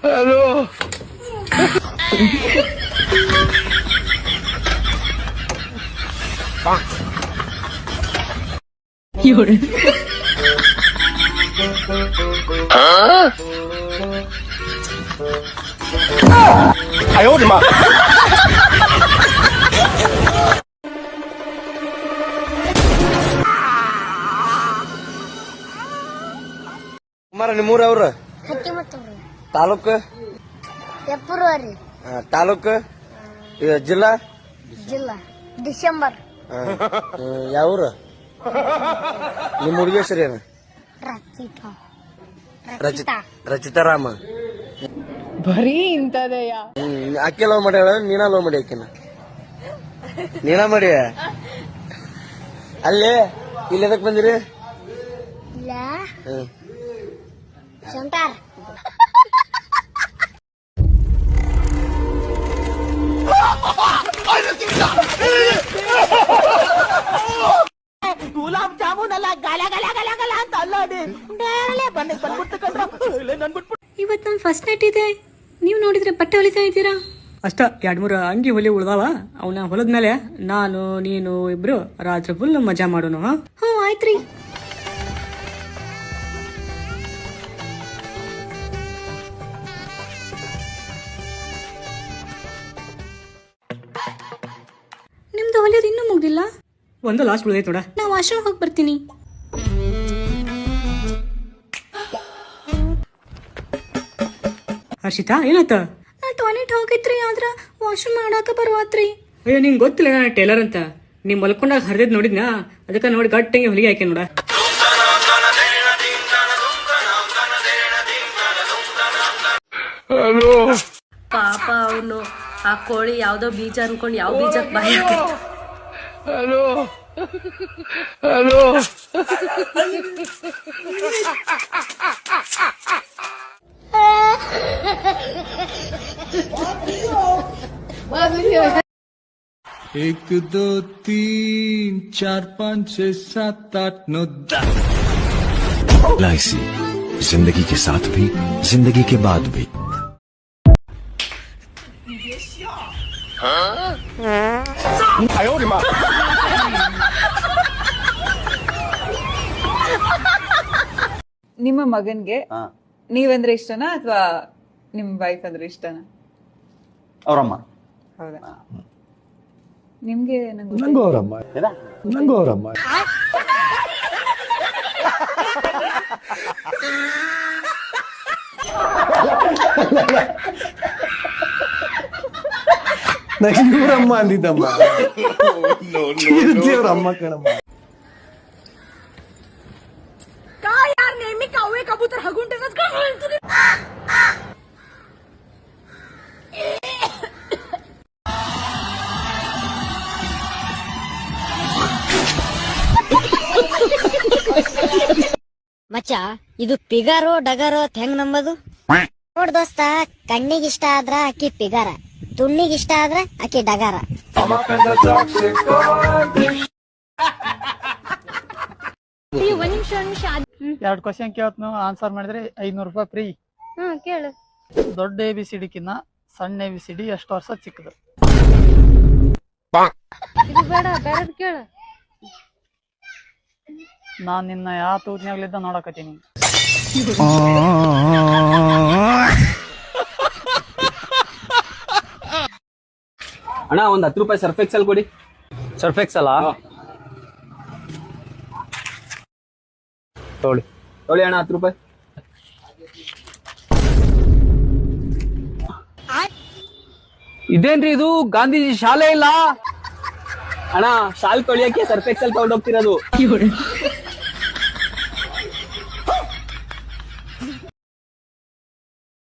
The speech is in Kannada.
ಹಲೋ哎呦我的妈ಕುಮಾರ ನಿಮ್ಮೂರ ಅವ್ರ ತಾಲೂಕು ಫೆಬ್ರವರಿ ತಾಲೂಕು ಜಿಲ್ಲಾ ಜಿಲ್ಲಾ ಡಿಸೆಂಬರ್ ಯಾವೂರ ನಿಮ್ಮ ಹುಡುಗಿ ಹೆಸರು ಏನು ರಚಿತಾರಾಮ ಬರೀ ಇಂತದಯ್ಯ ಆಕೆ ಲವ್ ಮಾಡ್ಯಾಳ ನೀನಾ ಲವ್ ಮಾಡಿ ಆಕಿನ ನೀನಾ ಮಾಡಿ ಅಲ್ಲೇ ಇಲ್ಲಿ ಎದಕ್ ಬಂದಿರಿ ಇಲ್ಲ ಶಂಕರ್ ಗುಲಾಬ್ ಜಾಮೂನ್ ಅಲ್ಲ ಗಲ ಗಲ ಗಲ ಗಲ ಅಂತ ಅಲ್ಲದೆ ಇವತ್ತು ನಮ್ ಫಸ್ಟ್ ನೈಟ್ ಇದೆ. ನೀವು ನೋಡಿದ್ರೆ ಬಟ್ಟೆ ಹೊಲಿತಾ ಇದ್ದೀರಾ? ಅಷ್ಟ 2-3 ಅಂಗಿ ಹೊಲಿ ಉಳ್ದಾವ. ಅವನ ಹೊಲದ್ಮೇಲೆ ನಾನು ನೀನು ಇಬ್ರು ರಾತ್ರಿ ಫುಲ್ ಮಜಾ ಮಾಡೋಣ. ಹ್ಞೂ ಆಯ್ತ್ರಿ. ನಿಮ್ದು ಹೊಲಿಯೋದು ಇನ್ನೂ ಮುಗ್ದಿಲ್ಲ? ಒಂದು ಲಾಸ್ಟ್ ಉಳ್ದೈತೆ ನೋಡ. ನಾ ವಾಶ್ರೂಮ್ ಹೋಗಿ ಬರ್ತೀನಿ. ಹರ್ಷಿತಾ ಏನಾಯ್ತ? ನಾ ಟಾಯ್ಲೆಟ್ ಹೋಗಿದ್ರಿ, ಆದ್ರ ವಾಶ್ರೂಮ್ ಮಾಡಾಕ ಬರುವಾತ್ರಿ. ಅಯ್ಯೋ ನಿಂಗೆ ಗೊತ್ತಿಲ್ಲ ನಾನು ಟೇಲರ್ ಅಂತ. ನೀವ್ ಮಲ್ಕೊಂಡಾಗ ಹರಿದ್ ನೋಡಿದ್ನಾ, ಅದಕ್ಕೆ ನೋಡಿ ಗಟ್ಟಂಗೆ ಹೊಲಿಗೆ ಹಾಕಿ ನೋಡ. ಪಾಪ ಅವನು ಆ ಕೋಳಿ ಯಾವ್ದೋ ಬೀಜ ಅನ್ಕೊಂಡ್ ಯಾವ ಬೀಜಕ್ ಬಾಯಿ ಹಾಕೈತೆ. ಹಲೋ ಹಲೋ एक दो तीन चार पाँच छह सात आठ नौ 10 LIC जिंदगी के साथ भी जिंदगी के बाद भी।哎呦我的妈ನಿಮ್ಮ ಮಗನ್ಗೆ ನೀವಂದ್ರೆ ಇಷ್ಟನಾ ಅಥವಾ ನಿಮ್ ವೈಫ್ ಅಂದ್ರೆ ಇಷ್ಟನಾ? ಅವರಮ್ಮ. ಹೌದಾ? ನಿಮ್ಗೆ ನಂಗೂ ಅವರಮ್ಮ. ನಂಗೆ ಇವರಮ್ಮ ಅಂದಿದ್ದಮ್ಮ. ಅವರಮ್ಮ ಕಣಮ್ಮ. ಯಾರು ನೇಮಿ ಕಾವೇ ಕಬೂತರ ಹಗುಂಟೆ ಮಚ್ಚ, ಇದು ಪಿಗಾರೋ ಡಗಾರೋ ಹೆಂಗ್ ನಂಬದು? ನೋಡ್ ದೋಸ್ತ, ಕಣ್ಣಿಗಿಷ್ಟ ಆದ್ರ ಆಕಿ ಪಿಗಾರ, ತುಣ್ಣಿಗಿಷ್ಟ ಆದ್ರ ಆಕಿ ಡಗಾರ. ಎರಡು ಕ್ವಶನ್ ಕೇಳ್ತ ಆನ್ಸರ್ ಮಾಡಿದ್ರೆ 500 ರೂಪಾಯಿ ಫ್ರೀ. ಕೇಳು. ದೊಡ್ಡ ABCD ಕಿನ್ನ ಸಣ್ಣ ABCD ಎಷ್ಟು ವರ್ಷ ಚಿಕ್ಕದು? ಬೇಡ, ಬೇರೆದ್ ಕೇಳು. ನಾನ್ ನಿನ್ನ ಯಾವ ತೂತ್ನಾಗ್ಲಿದ್ದ ನೋಡಕತ್ತೀನಿ. ಅಣ್ಣ ಒಂದ್ 10 ರೂಪಾಯಿ ಸರ್ಫ್ ಎಕ್ಸೆಲ್ ಕೊಡಿ. ಸರ್ಫ್ ಎಕ್ಸೆಲ್ ತೊಳಿ ಅಣ್ಣ 10 ರೂಪಾಯಿ. ಇದೇನ್ರಿ ಇದು ಗಾಂಧೀಜಿ ಶಾಲೆ ಇಲ್ಲ ಅಣ್ಣ? ಶಾಲ್ ತೊಳಿಯಕ್ಕೆ ಸರ್ಫ್ ಎಕ್ಸೆಲ್ ತಗೊಂಡೋಗ್ತಿರೋದು.